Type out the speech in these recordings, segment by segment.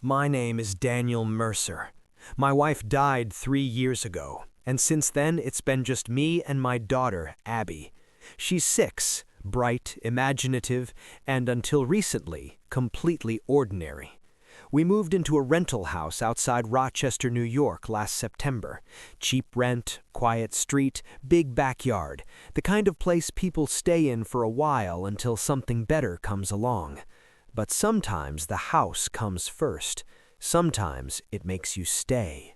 My name is Daniel Mercer. My wife died 3 years ago, and since then it's been just me and my daughter, Abby. She's 6, bright, imaginative, and until recently, completely ordinary. We moved into a rental house outside Rochester, New York last September. Cheap rent, quiet street, big backyard, the kind of place people stay in for a while until something better comes along. But sometimes the house comes first. Sometimes it makes you stay.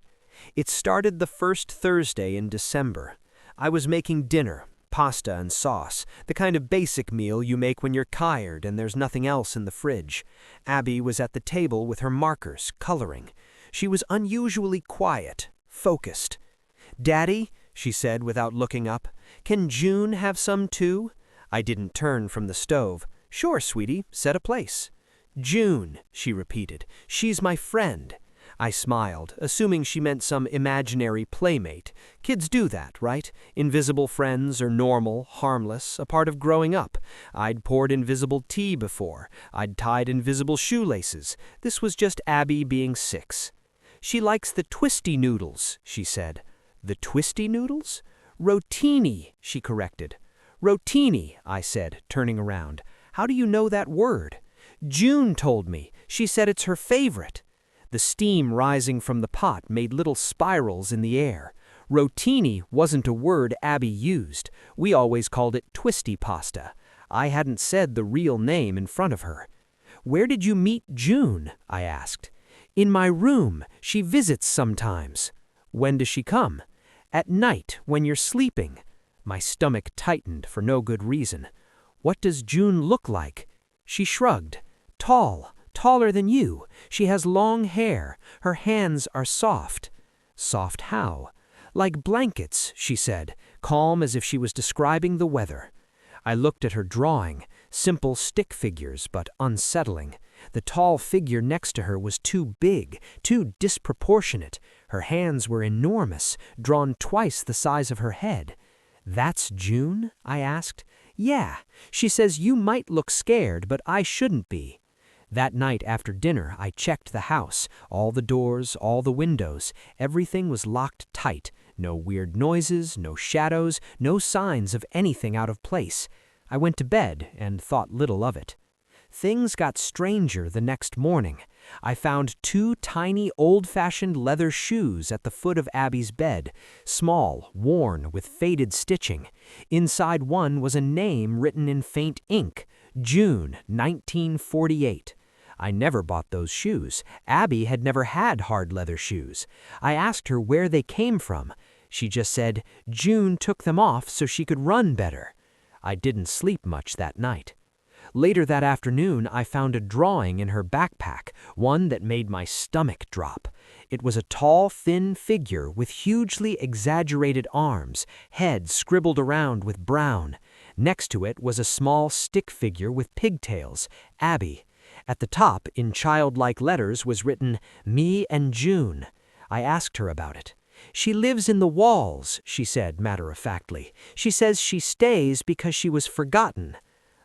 It started the first Thursday in December. I was making dinner, pasta and sauce, the kind of basic meal you make when you're tired and there's nothing else in the fridge. Abby was at the table with her markers, coloring. She was unusually quiet, focused. "Daddy," she said without looking up, "can June have some too?" I didn't turn from the stove. "Sure, sweetie, set a place." "June," she repeated. "She's my friend." I smiled, assuming she meant some imaginary playmate. Kids do that, right? Invisible friends are normal, harmless, a part of growing up. I'd poured invisible tea before. I'd tied invisible shoelaces. This was just Abby being 6. "She likes the twisty noodles," she said. "The twisty noodles?" "Rotini," she corrected. "Rotini," I said, turning around. "How do you know that word?" "June told me. She said it's her favorite." The steam rising from the pot made little spirals in the air. Rotini wasn't a word Abby used. We always called it twisty pasta. I hadn't said the real name in front of her. "Where did you meet June?" I asked. "In my room. She visits sometimes." "When does she come?" "At night, when you're sleeping." My stomach tightened for no good reason. "What does June look like?" She shrugged. "Tall. Taller than you. She has long hair. Her hands are soft." "Soft how?" "Like blankets," she said, calm as if she was describing the weather. I looked at her drawing. Simple stick figures, but unsettling. The tall figure next to her was too big, too disproportionate. Her hands were enormous, drawn twice the size of her head. "That's June?" I asked. "Yeah. She says you might look scared, but I shouldn't be." That night after dinner, I checked the house, all the doors, all the windows. Everything was locked tight. No weird noises, no shadows, no signs of anything out of place. I went to bed and thought little of it. Things got stranger the next morning. I found 2 tiny old-fashioned leather shoes at the foot of Abby's bed, small, worn, with faded stitching. Inside one was a name written in faint ink, June 1948. I never bought those shoes. Abby had never had hard leather shoes. I asked her where they came from. She just said June took them off so she could run better. I didn't sleep much that night. Later that afternoon, I found a drawing in her backpack, one that made my stomach drop. It was a tall, thin figure with hugely exaggerated arms, head scribbled around with brown. Next to it was a small stick figure with pigtails, Abby. At the top, in childlike letters, was written, "Me and June." I asked her about it. "She lives in the walls," she said matter-of-factly. "She says she stays because she was forgotten."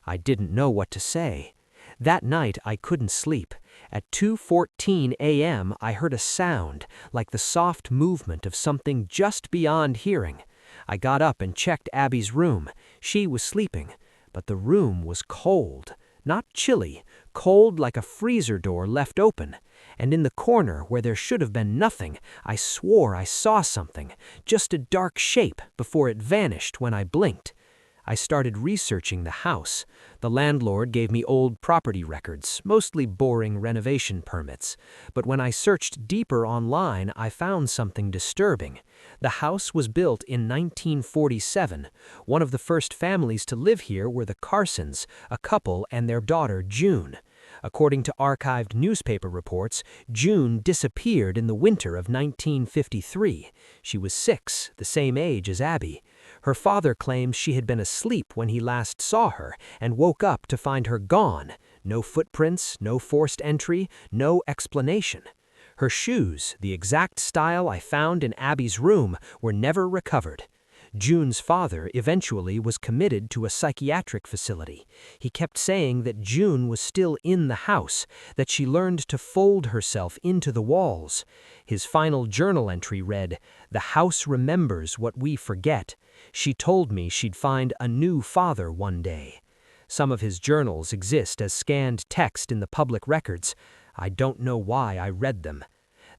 I didn't know what to say. That night I couldn't sleep. At 2:14 a.m. I heard a sound, like the soft movement of something just beyond hearing. I got up and checked Abby's room. She was sleeping, but the room was cold. Not chilly, cold like a freezer door left open. And in the corner where there should have been nothing, I swore I saw something, just a dark shape before it vanished when I blinked. I started researching the house. The landlord gave me old property records, mostly boring renovation permits. But when I searched deeper online, I found something disturbing. The house was built in 1947. One of the first families to live here were the Carsons, a couple and their daughter June. According to archived newspaper reports, June disappeared in the winter of 1953. She was 6, the same age as Abby. Her father claims she had been asleep when he last saw her and woke up to find her gone. No footprints, no forced entry, no explanation. Her shoes, the exact style I found in Abby's room, were never recovered. June's father eventually was committed to a psychiatric facility. He kept saying that June was still in the house, that she learned to fold herself into the walls. His final journal entry read, "The house remembers what we forget. She told me she'd find a new father one day." Some of his journals exist as scanned text in the public records. I don't know why I read them.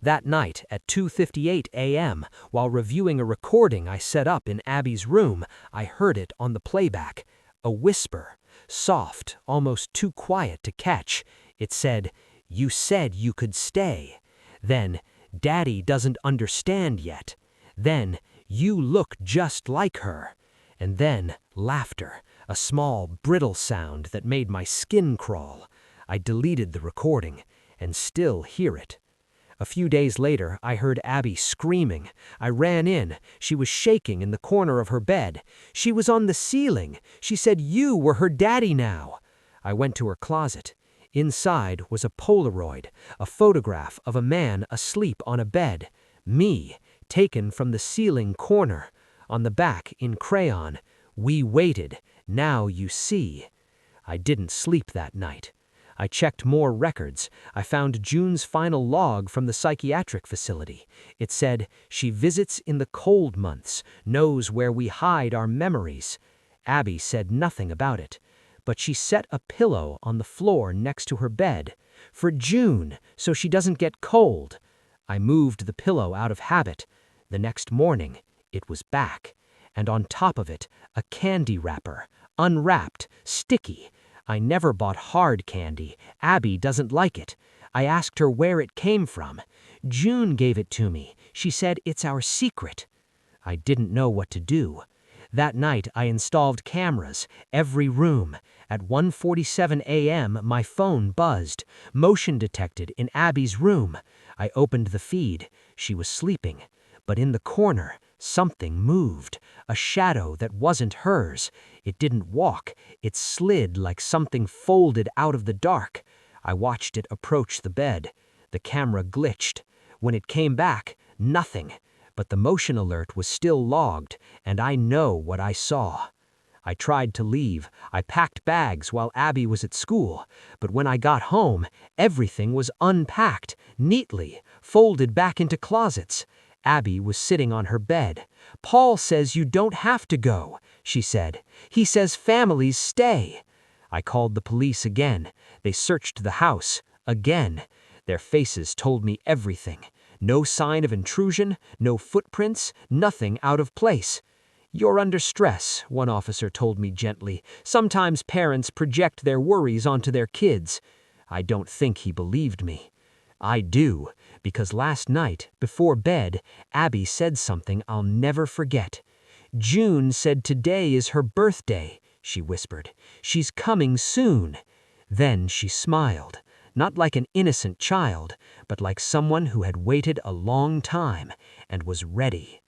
That night at 2:58 a.m., while reviewing a recording I set up in Abby's room, I heard it on the playback. A whisper, soft, almost too quiet to catch. It said, "You said you could stay." Then, "Daddy doesn't understand yet." Then, "You look just like her." And then, laughter, a small, brittle sound that made my skin crawl. I deleted the recording, and still hear it. A few days later, I heard Abby screaming. I ran in. She was shaking in the corner of her bed. She was on the ceiling. She said you were her daddy now. I went to her closet. Inside was a Polaroid, a photograph of a man asleep on a bed. Me, taken from the ceiling corner. On the back, in crayon, "We waited. Now you see." I didn't sleep that night. I checked more records. I found June's final log from the psychiatric facility. It said, "She visits in the cold months, knows where we hide our memories." Abby said nothing about it, but she set a pillow on the floor next to her bed. "For June, so she doesn't get cold." I moved the pillow out of habit. The next morning, it was back, and on top of it, a candy wrapper, unwrapped, sticky. I never bought hard candy. Abby doesn't like it. I asked her where it came from. "June gave it to me. She said it's our secret." I didn't know what to do. That night I installed cameras, every room. At 1:47 a.m. my phone buzzed. Motion detected in Abby's room. I opened the feed. She was sleeping. But in the corner, something moved. A shadow that wasn't hers. It didn't walk. It slid like something folded out of the dark. I watched it approach the bed. The camera glitched. When it came back, nothing. But the motion alert was still logged, and I know what I saw. I tried to leave. I packed bags while Abby was at school. But when I got home, everything was unpacked, neatly, folded back into closets. Abby was sitting on her bed. "Paul says you don't have to go," she said. "He says families stay." I called the police again. They searched the house, again. Their faces told me everything. No sign of intrusion, no footprints, nothing out of place. "You're under stress," one officer told me gently. "Sometimes parents project their worries onto their kids." I don't think he believed me. I do, because last night, before bed, Abby said something I'll never forget. "June said today is her birthday," she whispered. "She's coming soon." Then she smiled, not like an innocent child, but like someone who had waited a long time and was ready.